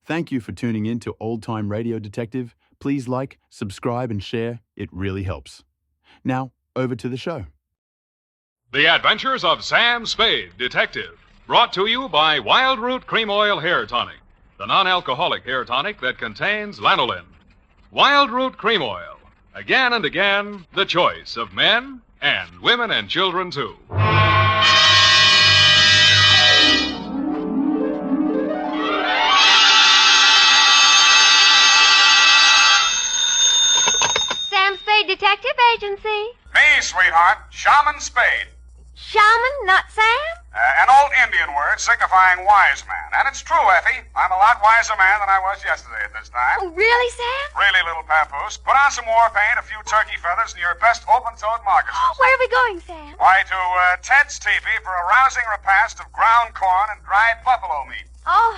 Thank you for tuning in to Old Time Radio Detective. Please like, subscribe, and share. It really helps. Now, over to the show. The Adventures of Sam Spade, Detective. Brought to you by Wild Root Cream Oil Hair Tonic, the non-alcoholic hair tonic that contains lanolin. Wild Root Cream Oil. Again and again, the choice of men and women and children, too. Sam Spade Detective Agency. Me, sweetheart. Shaman Spade. Shaman, not Sam? An old Indian word signifying wise man. And it's true, Effie. I'm a lot wiser man than I was yesterday at this time. Oh, really, Sam? Really, little papoose. Put on some war paint, a few turkey feathers, and your best open-toed moccasins. Where are we going, Sam? Why, to Ted's teepee for a rousing repast of ground corn and dried buffalo meat. Oh,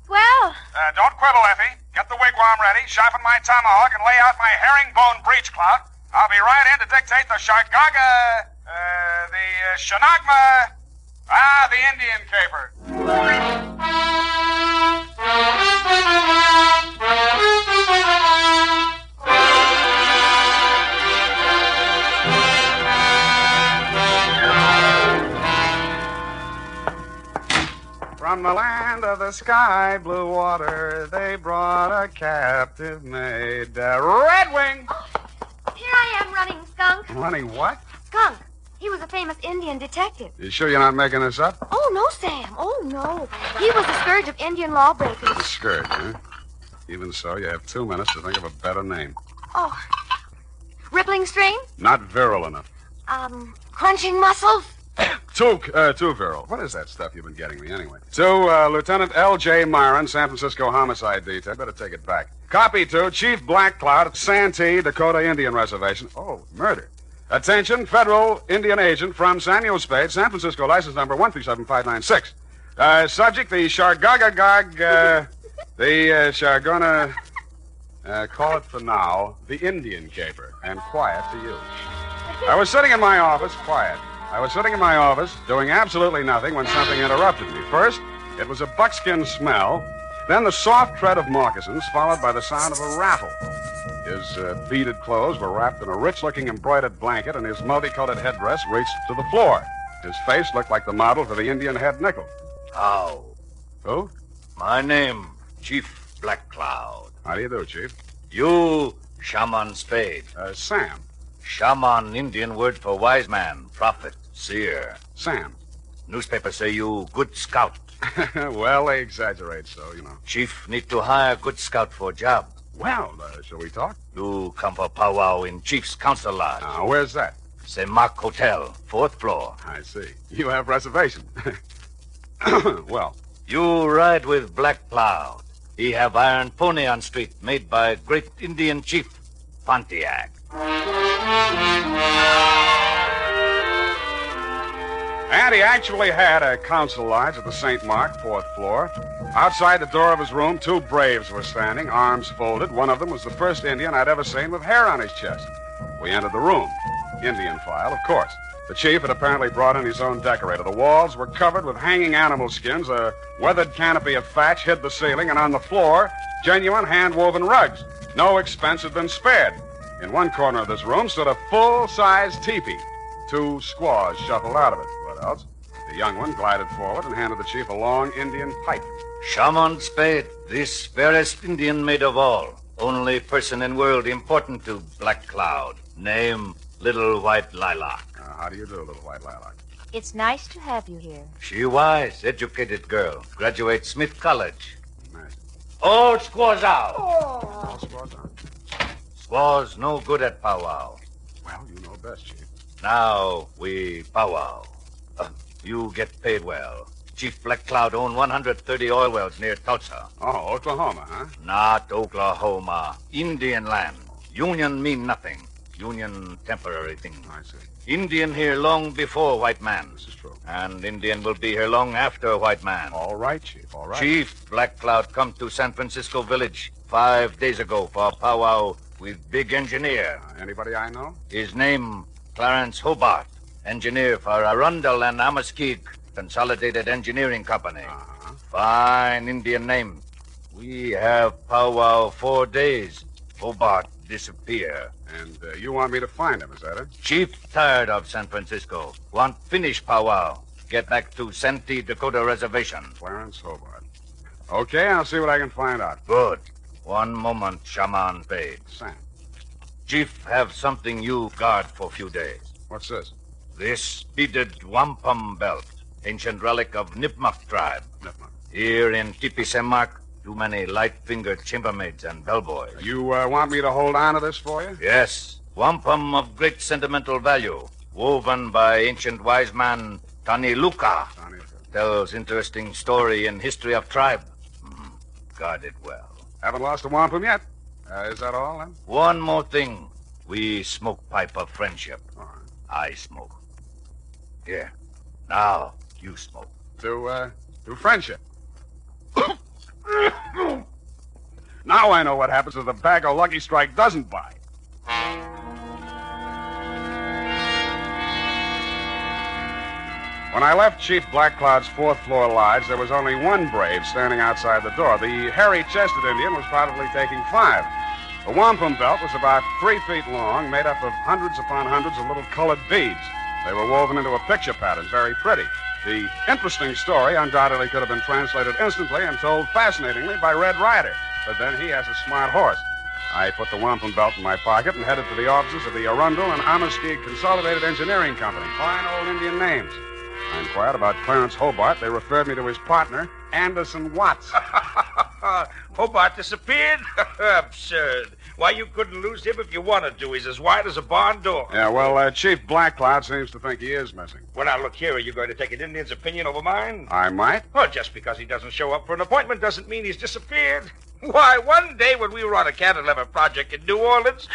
well. Don't quibble, Effie. Get the wigwam ready, sharpen my tomahawk, and lay out my herringbone breech clout. I'll be right in to dictate the Shargaga, the Shanagma, the Indian caper. From the land of the sky blue water, they brought a captive maid, Red Wing. Here I am running, Skunk. Running what? Skunk. He was a famous Indian detective. You sure you're not making this up? Oh, no, Sam. Oh, no. He was the scourge of Indian lawbreakers. The scourge, huh? Even so, you have 2 minutes to think of a better name. Oh. Rippling stream? Not virile enough. Crunching muscles? Too virile. What is that stuff you've been getting me, anyway? To Lieutenant L.J. Myron, San Francisco Homicide Detail. Better take it back. Copy to Chief Black Cloud at Santee, Dakota Indian Reservation. Oh, murder. Attention, federal Indian agent from Samuel Spade, San Francisco, license number 137596. Subject, the Shargagagag, the Shargona, call it for now, the Indian caper, and quiet to you. I was sitting in my office, doing absolutely nothing when something interrupted me. First, it was a buckskin smell, then the soft tread of moccasins, followed by the sound of a rattle. His beaded clothes were wrapped in a rich-looking embroidered blanket, and his multicolored headdress reached to the floor. His face looked like the model for the Indian head nickel. How? Who? My name, Chief Black Cloud. How do you do, Chief? You, Shaman Spade. Sam. Shaman, Indian word for wise man, prophet, seer. Sam. Newspapers say you good scout. Well, they exaggerate so, you know. Chief need to hire good scout for job. Well, shall we talk? You come for powwow in Chief's council lodge. Where's that? Semak Hotel, 4th floor. I see. You have reservation. Well. You ride with Black Cloud. He have iron pony on street made by great Indian chief, Pontiac. And he actually had a council lodge at the St. Mark, 4th floor. Outside the door of his room, 2 braves were standing, arms folded. One of them was the first Indian I'd ever seen with hair on his chest. We entered the room. Indian file, of course. The chief had apparently brought in his own decorator. The walls were covered with hanging animal skins. A weathered canopy of thatch hid the ceiling, and on the floor, genuine hand-woven rugs. No expense had been spared. In one corner of this room stood a full-size teepee. 2 squaws shuffled out of it. What else? The young one glided forward and handed the chief a long Indian pipe. Shaman Spade, this fairest Indian maid of all. Only person in world important to Black Cloud. Name, Little White Lilac. How do you do, Little White Lilac? It's nice to have you here. She wise, educated girl. Graduate Smith College. Nice. All squaws out. All squaws out. Squaws no good at powwow. Well, you know best, Chief. Now we powwow. You get paid well. Chief Black Cloud own 130 oil wells near Tulsa. Oh, Oklahoma, huh? Not Oklahoma. Indian land. Union mean nothing. Union temporary thing. I see. Indian here long before white man. This is true. And Indian will be here long after white man. All right, Chief, all right. Chief Black Cloud come to San Francisco Village 5 days ago for a powwow with big engineer. Anybody I know? His name, Clarence Hobart. Engineer for Arundel and Amaskig Consolidated Engineering Company. Uh-huh. Fine Indian name. We have powwow 4 days. Hobart disappear. And you want me to find him, is that it? Chief tired of San Francisco. Want finish powwow. Get back to Santee, Dakota Reservation. Clarence Hobart. Okay, I'll see what I can find out. Good. One moment, Shaman Spade. Sam, Chief have something you guard for a few days. what's this? This beaded wampum belt, ancient relic of Nipmuc tribe. Nipmuc. Here in Tipi Semak, too many light-fingered chambermaids and bellboys. You want me to hold on to this for you? Yes, wampum of great sentimental value, woven by ancient wise man Tani Luka. Sonny, Tells interesting story in history of tribe. Guard it well. haven't lost a wampum yet. Is that all, then? One more thing. We smoke pipe of friendship. All right. I smoke. Here. Now, you smoke. To friendship. Now I know what happens if the bag of Lucky Strike doesn't buy. When I left Chief Black Cloud's fourth floor lodge, there was only one brave standing outside the door. The hairy-chested Indian was probably taking 5. The wampum belt was about 3 feet long, made up of hundreds upon hundreds of little colored beads. They were woven into a picture pattern, very pretty. The interesting story undoubtedly could have been translated instantly and told fascinatingly by Red Ryder. But then he has a smart horse. I put the wampum belt in my pocket and headed for the offices of the Arundel and Amistad Consolidated Engineering Company. Fine old Indian names. I inquired about Clarence Hobart. They referred me to his partner, Anderson Watts. Hobart disappeared? Absurd. Why, you couldn't lose him if you wanted to. He's as wide as a barn door. Yeah, well, Chief Black Cloud seems to think he is missing. Well, now, look here. Are you going to take an Indian's opinion over mine? I might. Well, just because he doesn't show up for an appointment doesn't mean he's disappeared. Why, one day when we were on a cantilever project in New Orleans...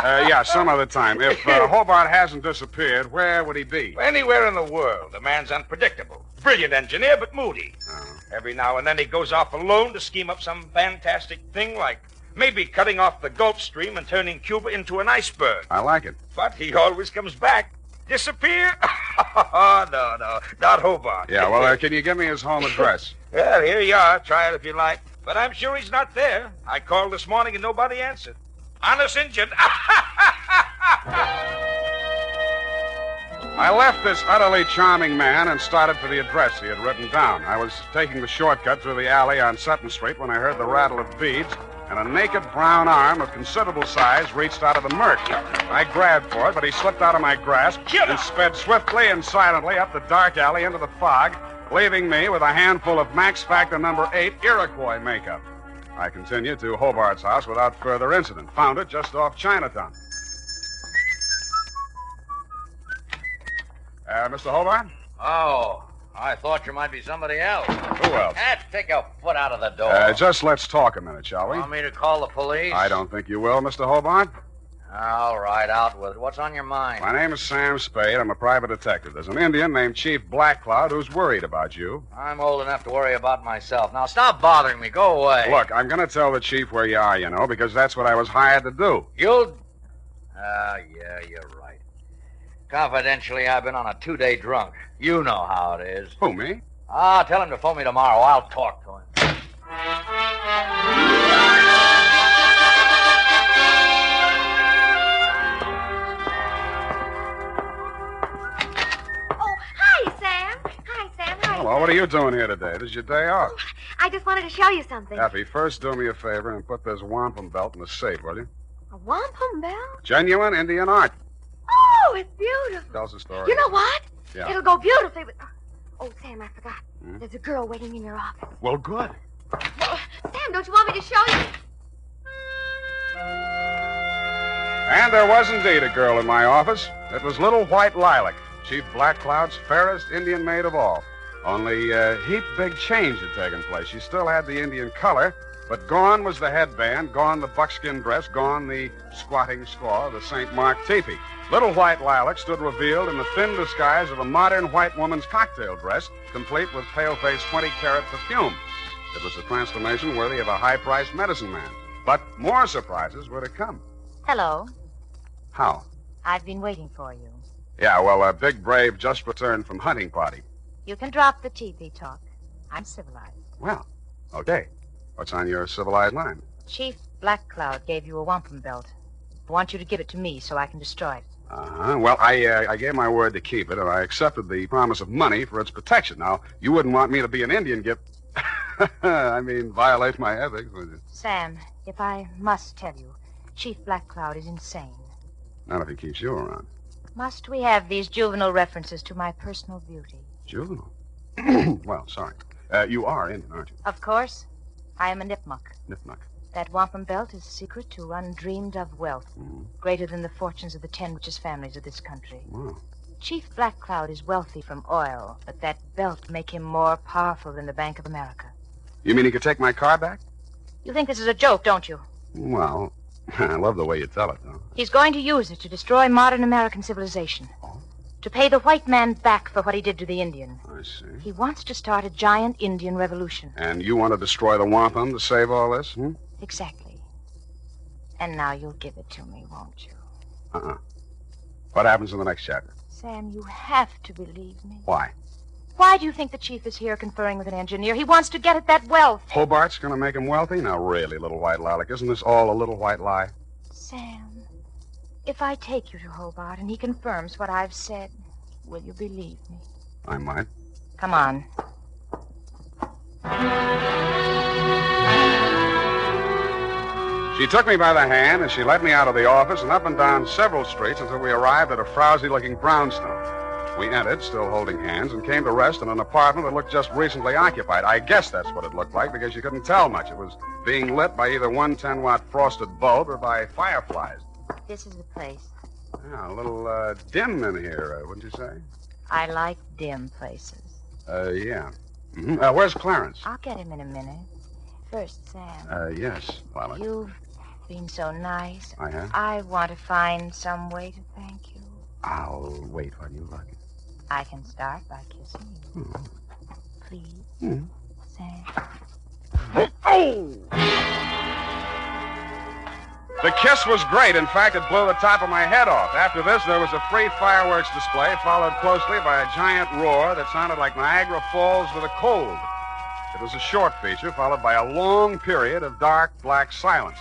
Yeah, some other time. If Hobart hasn't disappeared, where would he be? Anywhere in the world. The man's unpredictable. Brilliant engineer, but moody. Oh. Every now and then he goes off alone to scheme up some fantastic thing like maybe cutting off the Gulf Stream and turning Cuba into an iceberg. I like it. But he always comes back. Disappear? No, not Hobart. Yeah, well, can you give me his home address? Well, here you are. Try it if you like. But I'm sure he's not there. I called this morning and nobody answered. Honest Injun. I left this utterly charming man and started for the address he had written down. I was taking the shortcut through the alley on Sutton Street when I heard the rattle of beads, and a naked brown arm of considerable size reached out of the murk. I grabbed for it, but he slipped out of my grasp and sped swiftly and silently up the dark alley into the fog, leaving me with a handful of Max Factor number 8 Iroquois makeup. I continued to Hobart's house without further incident. Found it just off Chinatown. Mr. Hobart? Oh, I thought you might be somebody else. Who else? Take your foot out of the door. Just let's talk a minute, shall we? Want me to call the police? I don't think you will, Mr. Hobart. All right, out with it. What's on your mind? My name is Sam Spade. I'm a private detective. There's an Indian named Chief Black Cloud who's worried about you. I'm old enough to worry about myself. Now, stop bothering me. Go away. Look, I'm going to tell the chief where you are, you know, because that's what I was hired to do. You'll... yeah, you're right. Confidentially, I've been on a 2-day drunk. You know how it is. Who, me? Tell him to phone me tomorrow. I'll talk to him. Hello, what are you doing here today? This is your day off. I just wanted to show you something. Effie, first do me a favor and put this wampum belt in the safe, will you? A wampum belt? Genuine Indian art. Oh, it's beautiful. Tell us a story. You know what? Yeah. It'll go beautifully with... Oh, Sam, I forgot. There's a girl waiting in your office. Well, good. Well, Sam, don't you want me to show you? And there was indeed a girl in my office. It was Little White Lilac, Chief Black Cloud's fairest Indian maid of all. Only a heap big change had taken place. She still had the Indian color, but gone was the headband, gone the buckskin dress, gone the squatting squaw, the St. Mark teepee. Little White Lilac stood revealed in the thin disguise of a modern white woman's cocktail dress, complete with pale-faced 20-carat perfume. It was a transformation worthy of a high-priced medicine man. But more surprises were to come. Hello. How? I've been waiting for you. Yeah, well, Big Brave just returned from hunting party. You can drop the teepee talk. I'm civilized. Well, okay. What's on your civilized line? Chief Black Cloud gave you a wampum belt. I want you to give it to me so I can destroy it. Uh-huh. Well, I gave my word to keep it, and I accepted the promise of money for its protection. Now, you wouldn't want me to be an Indian gift. I mean, violate my ethics, would you? Sam, if I must tell you, Chief Black Cloud is insane. Not if he keeps you around. Must we have these juvenile references to my personal beauty? Juvenile? Well, sorry. You are Indian, aren't you? Of course. I am a Nipmuc. Nipmuc. That wampum belt is a secret to undreamed of wealth, greater than the fortunes of the 10 richest families of this country. Wow. Chief Black Cloud is wealthy from oil, but that belt make him more powerful than the Bank of America. You mean he could take my car back? You think this is a joke, don't you? Well, I love the way you tell it, though. He's going to use it to destroy modern American civilization. Oh? To pay the white man back for what he did to the Indian. I see. He wants to start a giant Indian revolution. And you want to destroy the wampum to save all this, Exactly. And now you'll give it to me, won't you? Uh-uh. What happens in the next chapter? Sam, you have to believe me. Why? Why do you think the chief is here conferring with an engineer? He wants to get at that wealth. Hobart's going to make him wealthy? Now, really, little white lilac, isn't this all a little white lie? Sam, if I take you to Hobart and he confirms what I've said, will you believe me? I might. Come on. She took me by the hand, and she led me out of the office and up and down several streets until we arrived at a frowsy-looking brownstone. We entered, still holding hands, and came to rest in an apartment that looked just recently occupied. I guess that's what it looked like, because you couldn't tell much. It was being lit by either one 10-watt frosted bulb or by fireflies. This is the place. Yeah, a little dim in here, wouldn't you say? I like dim places. Yeah. Mm-hmm. Where's Clarence? I'll get him in a minute. First, Sam. Yes, Lilac. You've been so nice. I have? I want to find some way to thank you. I'll wait while you look. I can start by kissing you. Please, Sam. Oh! The kiss was great. In fact, it blew the top of my head off. After this, there was a free fireworks display, followed closely by a giant roar that sounded like Niagara Falls with a cold. It was a short feature, followed by a long period of dark, black silence.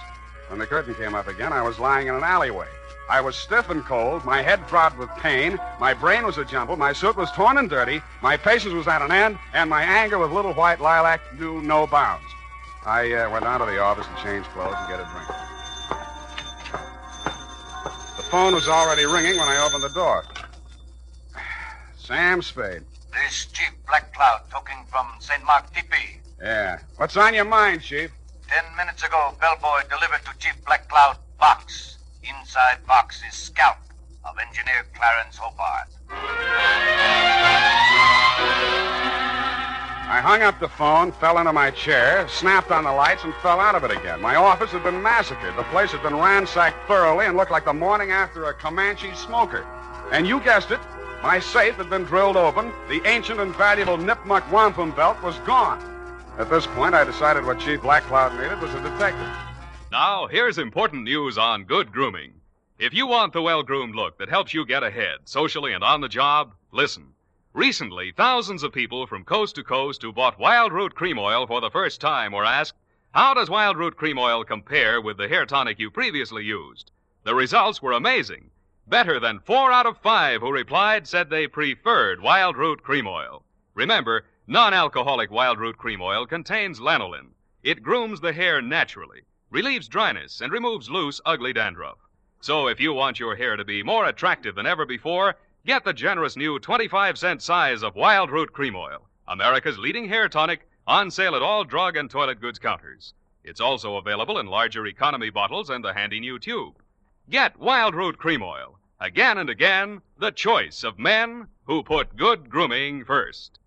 When the curtain came up again, I was lying in an alleyway. I was stiff and cold, my head throbbed with pain, my brain was a jumble, my suit was torn and dirty, my patience was at an end, and my anger with little white lilac knew no bounds. I went down to the office and changed clothes and get a drink. The phone was already ringing when I opened the door. Sam Spade. This Chief Black Cloud talking from St. Mark Tipi. Yeah. What's on your mind, Chief? 10 minutes ago, bellboy delivered to Chief Black Cloud box. Inside box is scalp of engineer Clarence Hobart. I hung up the phone, fell into my chair, snapped on the lights, and fell out of it again. My office had been massacred. The place had been ransacked thoroughly and looked like the morning after a Comanche smoker. And you guessed it, my safe had been drilled open. The ancient and valuable Nipmuc wampum belt was gone. At this point, I decided what Chief Black Cloud needed was a detective. Now, here's important news on good grooming. If you want the well-groomed look that helps you get ahead, socially and on the job, listen. Recently, thousands of people from coast to coast who bought Wild Root Cream Oil for the first time were asked, how does Wild Root Cream Oil compare with the hair tonic you previously used? The results were amazing. Better than 4 out of 5 who replied said they preferred Wild Root Cream Oil. Remember, non-alcoholic Wild Root Cream Oil contains lanolin. It grooms the hair naturally, relieves dryness, and removes loose, ugly dandruff. So if you want your hair to be more attractive than ever before, get the generous new 25-cent size of Wild Root Cream Oil, America's leading hair tonic, on sale at all drug and toilet goods counters. It's also available in larger economy bottles and the handy new tube. Get Wild Root Cream Oil. Again and again, the choice of men who put good grooming first.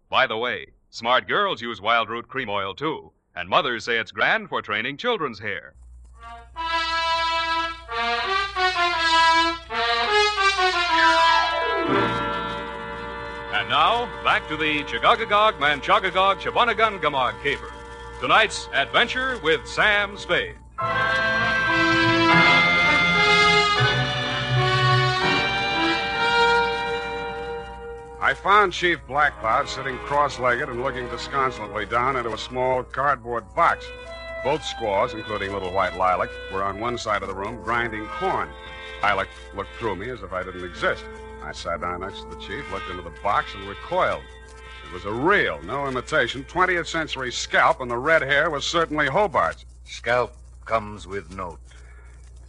By the way, smart girls use Wild Root Cream Oil, too. And mothers say it's grand for training children's hair. And now, back to the Chagagagog, Manchagagog, Chabanagun, Gamog caper. Tonight's adventure with Sam Spade. I found Chief Blackcloud sitting cross-legged and looking disconsolately down into a small cardboard box. Both squaws, including little white Lilac, were on one side of the room grinding corn. Lilac looked through me as if I didn't exist. I sat down next to the chief, looked into the box, and recoiled. It was a real, no imitation, 20th century scalp, and the red hair was certainly Hobart's. Scalp comes with note.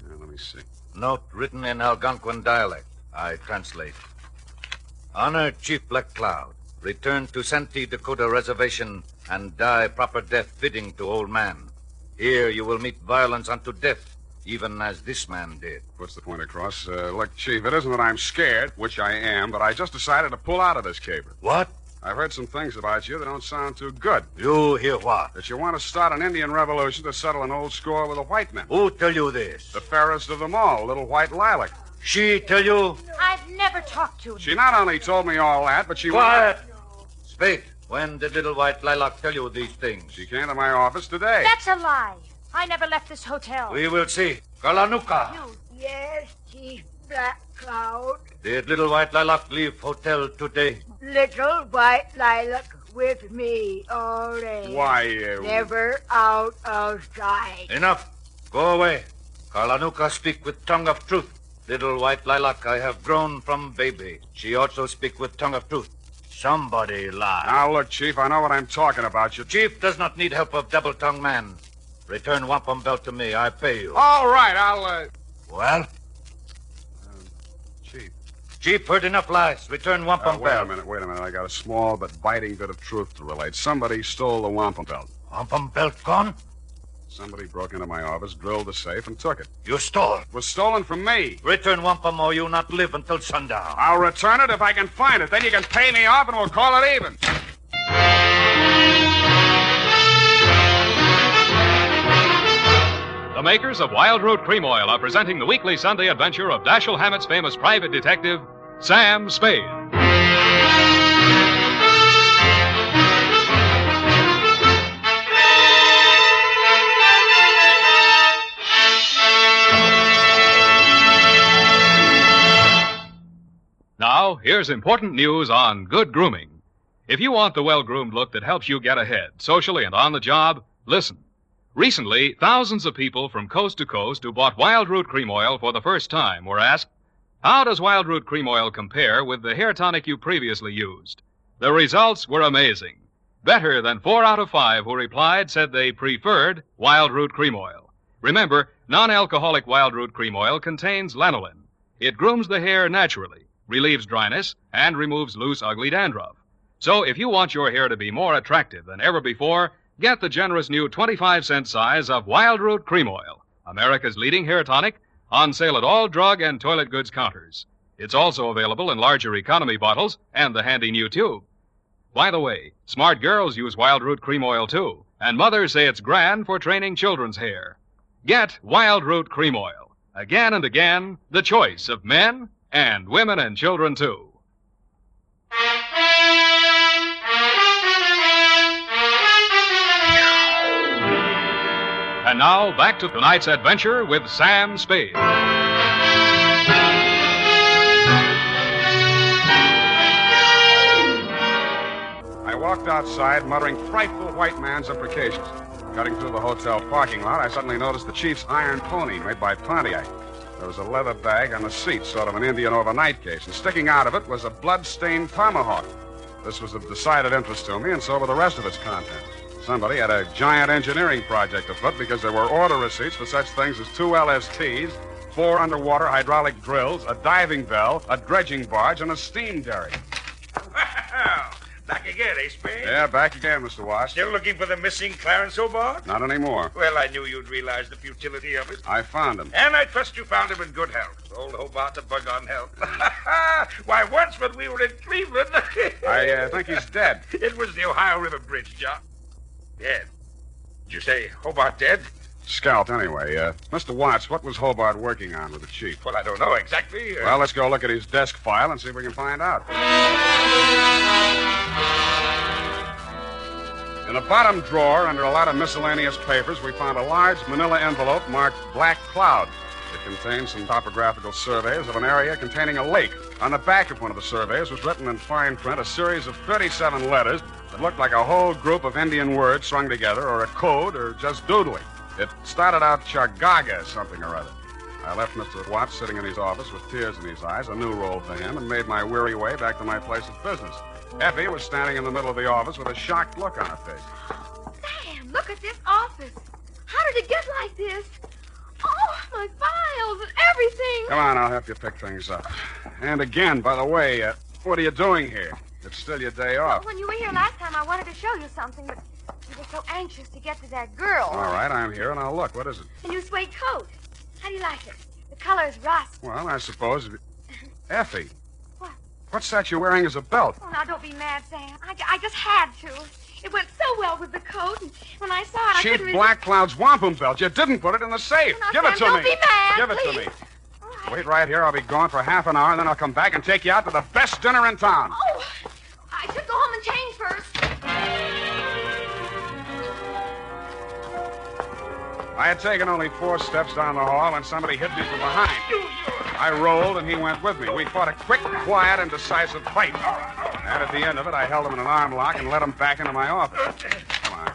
Let me see. Note written in Algonquin dialect. I translate. Honor Chief Blackcloud. Return to Santee Dakota Reservation and die proper death fitting to old man. Here you will meet violence unto death, even as this man did. Puts the point across. Look, Chief, it isn't that I'm scared, which I am, but I just decided to pull out of this caper. What? I've heard some things about you that don't sound too good. You hear what? That you want to start an Indian revolution to settle an old score with the white men. Who tell you this? The fairest of them all, little white Lilac. She tell you? I've never talked to him. She not only told me all that, but she... Quiet! Spade, when did little white Lilac tell you these things? She came to my office today. That's a lie. I never left this hotel. We will see. Kalanuka. Yes, Chief Blackcloud. Did little white Lilac leave hotel today? Little white Lilac with me all day. Why, Never out of sight. Enough. Go away. Kalanuka speak with tongue of truth. Little white Lilac I have grown from baby. She also speak with tongue of truth. Somebody lie. Now, look, Chief, I know what I'm talking about. You... Chief does not need help of double-tongued man. Return wampum belt to me. I pay you. All right, I'll, Well? Chief. Chief heard enough lies. Return wampum belt. Wait a minute. I got a small but biting bit of truth to relate. Somebody stole the wampum belt. Wampum belt gone? Somebody broke into my office, drilled the safe, and took it. You stole. It was stolen from me. Return wampum or you not live until sundown. I'll return it if I can find it. Then you can pay me off and we'll call it even. The makers of Wild Root Cream Oil are presenting the weekly Sunday adventure of Dashiell Hammett's famous private detective, Sam Spade. Now, here's important news on good grooming. If you want the well-groomed look that helps you get ahead, socially and on the job, listen. Recently, thousands of people from coast to coast who bought Wild Root Cream Oil for the first time were asked, how does Wild Root Cream Oil compare with the hair tonic you previously used? The results were amazing. Better than 4 out of 5 who replied said they preferred Wild Root Cream Oil. Remember, non-alcoholic Wild Root Cream Oil contains lanolin. It grooms the hair naturally, relieves dryness, and removes loose, ugly dandruff. So if you want your hair to be more attractive than ever before, get the generous new 25-cent size of Wild Root Cream Oil, America's leading hair tonic, on sale at all drug and toilet goods counters. It's also available in larger economy bottles and the handy new tube. By the way, smart girls use Wild Root Cream Oil too, and mothers say it's grand for training children's hair. Get Wild Root Cream Oil. Again and again, the choice of men and women and children too. And now, back to tonight's adventure with Sam Spade. I walked outside, muttering frightful white man's imprecations. Cutting through the hotel parking lot, I suddenly noticed the chief's iron pony made by Pontiac. There was a leather bag on the seat, sort of an Indian overnight case, and sticking out of it was a blood-stained tomahawk. This was of decided interest to me, and so were the rest of its contents. Somebody had a giant engineering project afoot because there were order receipts for such things as 2 LSTs, 4 underwater hydraulic drills, a diving bell, a dredging barge, and a steam derrick. Well, back again, eh, Spade? Yeah, back again, Mr. Watts. Still looking for the missing Clarence Hobart? Not anymore. Well, I knew you'd realize the futility of it. I found him. And I trust you found him in good health. Old Hobart's a bug on health. Why, once when we were in Cleveland... I think he's dead. It was the Ohio River Bridge, John. Dead? Did you say Hobart dead? Scalped, anyway. Mr. Watts, what was Hobart working on with the chief? Well, I don't know exactly. Well, let's go look at his desk file and see if we can find out. In a bottom drawer, under a lot of miscellaneous papers, we found a large manila envelope marked Black Cloud. It contained some topographical surveys of an area containing a lake. On the back of one of the surveys was written in fine print a series of 37 letters that looked like a whole group of Indian words strung together, or a code, or just doodling. It started out Chagaga something or other. I left Mr. Watts sitting in his office with tears in his eyes, a new role for him, and made my weary way back to my place of business. Effie was standing in the middle of the office with a shocked look on her face. Sam, look at this office. How did it get like this? Oh, my files and everything. Come on, I'll help you pick things up. And again, by the way, what are you doing here? It's still your day off. When you were here last time, I wanted to show you something, but you were so anxious to get to that girl. All right, I'm here, and I'll look. What is it? A new suede coat. How do you like it? The color's rust. Well, I suppose... Effie. What? What's that you're wearing as a belt? Oh, now, don't be mad, Sam. I just had to. It went so well with the coat, and when I saw it, I Cheap couldn't Black Cloud's wampum belt. You didn't put it in the safe. Now, Give Sam, it to don't me. be mad, Give it please. to me. All right. Wait right here. I'll be gone for half an hour, and then I'll come back and take you out to the best dinner in town. Oh, I should go home and change first. I had taken only 4 steps down the hall when somebody hit me from behind. I rolled, and he went with me. We fought a quick, quiet, and decisive fight. And at the end of it, I held him in an arm lock and led him back into my office. Come on.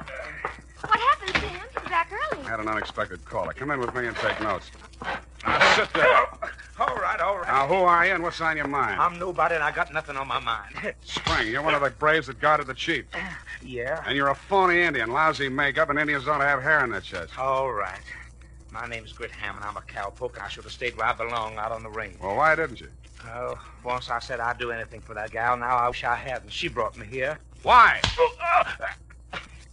What happened, Sam? You're back early. I had an unexpected caller. Come in with me and take notes. Now, sit there. All right, all right. Now, who are you and what's on your mind? I'm nobody, and I got nothing on my mind. Spring, you're one of the braves that guarded the chief. Yeah? And you're a phony Indian, lousy makeup, and Indians don't have hair in their chest. All right. My name's Grit Hammond. I'm a cowpoke, and I should have stayed where I belong, out on the range. Well, why didn't you? Oh, once I said I'd do anything for that gal. Now I wish I hadn't. She brought me here. Why?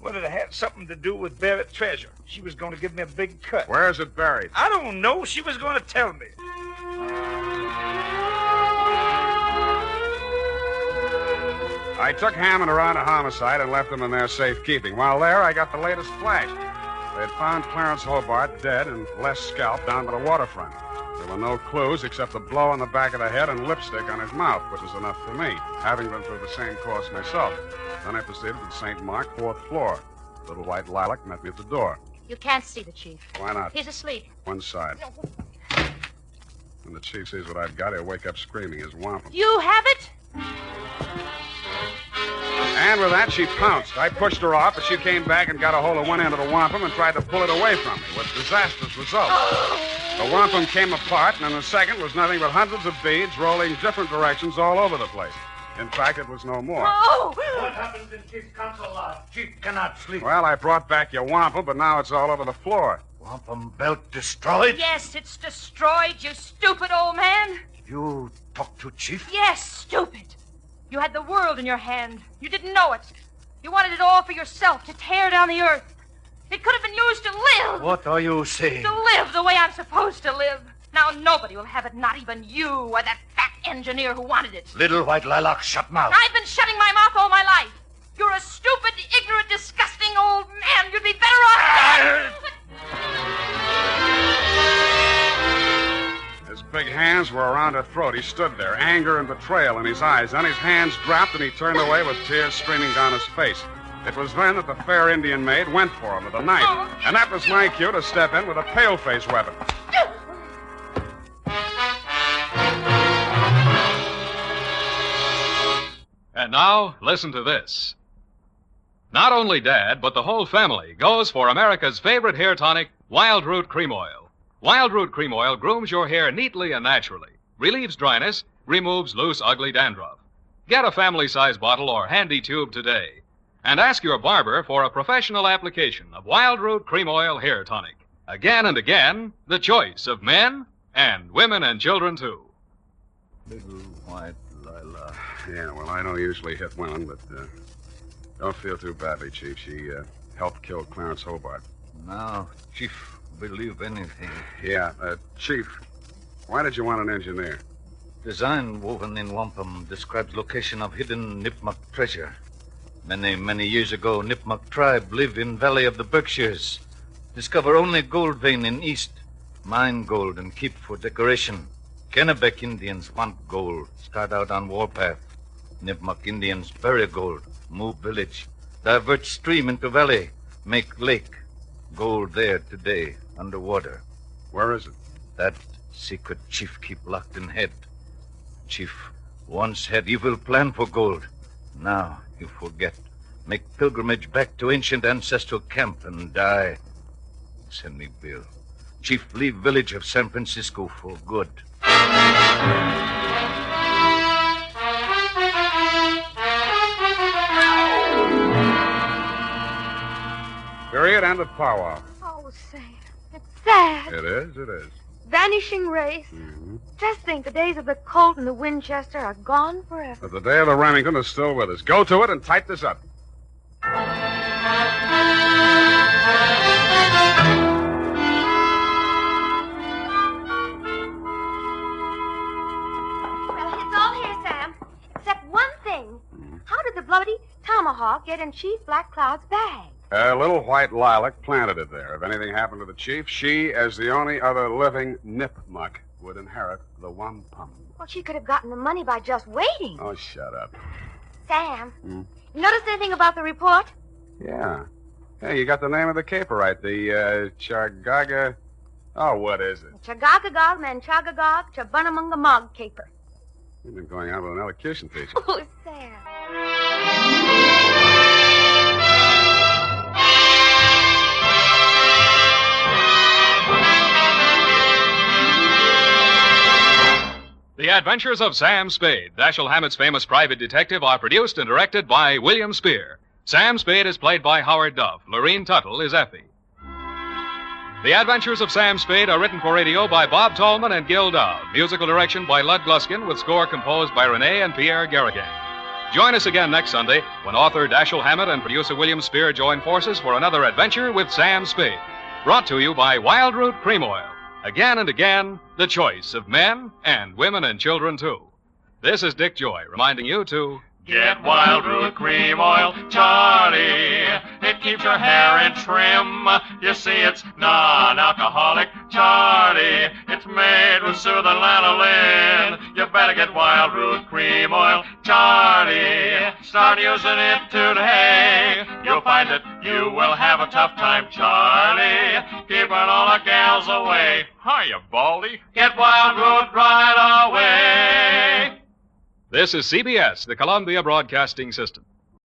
Well, it had something to do with buried treasure. She was going to give me a big cut. Where is it buried? I don't know. She was going to tell me. I took Hammond around to homicide and left him in their safekeeping. While there, I got the latest flash. They had found Clarence Hobart dead and Les scalped down by the waterfront. There were no clues except a blow on the back of the head and lipstick on his mouth, which was enough for me, having been through the same course myself. Then I proceeded to the St. Mark, 4th floor. Little white lilac met me at the door. You can't see the chief. Why not? He's asleep. One side. When the chief sees what I've got, he'll wake up screaming his wampum. You have it? And with that, she pounced. I pushed her off, but she came back and got a hold of one end of the wampum and tried to pull it away from me, with disastrous results. The wampum came apart, and in a second was nothing but hundreds of beads rolling different directions all over the place. In fact, it was no more. Oh! What happens in Chief's council lodge? Chief cannot sleep. Well, I brought back your wampum, but now it's all over the floor. Wampum belt destroyed? Yes, it's destroyed, you stupid old man. You talked to Chief? Yes, stupid. You had the world in your hand. You didn't know it. You wanted it all for yourself, to tear down the earth. It could have been used to live. What are you saying? To live the way I'm supposed to live. Now nobody will have it, not even you or that fat engineer who wanted it. Little white lilac, shut mouth. I've been shutting my mouth all my life. You're a stupid, ignorant, disgusting old man. You'd be better off... His big hands were around her throat. He stood there, anger and betrayal in his eyes. Then his hands dropped and he turned away with tears streaming down his face. It was then that the fair Indian maid went for him with a knife. And that was my cue to step in with a pale-face weapon. And now, listen to this. Not only Dad, but the whole family goes for America's favorite hair tonic, Wild Root Cream Oil. Wild Root Cream Oil grooms your hair neatly and naturally, relieves dryness, removes loose, ugly dandruff. Get a family-size bottle or handy tube today. And ask your barber for a professional application of Wild Root Cream Oil Hair Tonic. Again and again, the choice of men and women and children, too. Little white lilac. Yeah, well, I don't usually hit women, but don't feel too badly, Chief. She helped kill Clarence Hobart. Now, Chief, believe anything. Yeah, Chief, why did you want an engineer? Design woven in wampum describes location of hidden Nipmuc treasure. Many, many years ago, Nipmuc tribe lived in Valley of the Berkshires. Discover only gold vein in east. Mine gold and keep for decoration. Kennebec Indians want gold. Start out on warpath. Nipmuc Indians bury gold. Move village. Divert stream into valley. Make lake. Gold there today, underwater. Where is it? That secret chief keep locked in head. Chief once had evil plan for gold. Now you forget. Make pilgrimage back to ancient ancestral camp and die. Send me bill. Chief leave village of San Francisco for good. Period. End of powwow. Oh, Sam, it's sad. It is. Vanishing race. Mm-hmm. Just think, the days of the Colt and the Winchester are gone forever. But the day of the Remington is still with us. Go to it and type this up. Well, it's all here, Sam. Except one thing. How did the bloody tomahawk get in Chief Black Cloud's bag? A little white lilac planted it there. If anything happened to the chief, she, as the only other living nipmuck, would inherit the wampum. Well, she could have gotten the money by just waiting. Oh, shut up. Sam, you noticed anything about the report? Yeah. Hey, you got the name of the caper right. The, Chargaga... Oh, what is it? Chagagagog, Manchagagog, Chabunamungamog caper. You've been going out with an elocution teacher. Oh, Sam. The Adventures of Sam Spade, Dashiell Hammett's famous private detective, are produced and directed by William Spear. Sam Spade is played by Howard Duff. Lorene Tuttle is Effie. The Adventures of Sam Spade are written for radio by Bob Tallman and Gil Dove. Musical direction by Lud Gluskin, with score composed by Renee and Pierre Garrigan. Join us again next Sunday when author Dashiell Hammett and producer William Spear join forces for another adventure with Sam Spade. Brought to you by Wild Root Cream Oil. Again and again, the choice of men and women and children, too. This is Dick Joy reminding you to get Wild Root Cream Oil, Charlie. It keeps your hair in trim. You see, it's non-alcoholic, Charlie. It's made with soothing lanolin. You better get Wild Root Cream Oil, Charlie. Start using it today. You'll find that you will have a tough time, Charlie, keeping all the gals away. Hiya, Baldy. Get Wild Root right away. This is CBS, the Columbia Broadcasting System.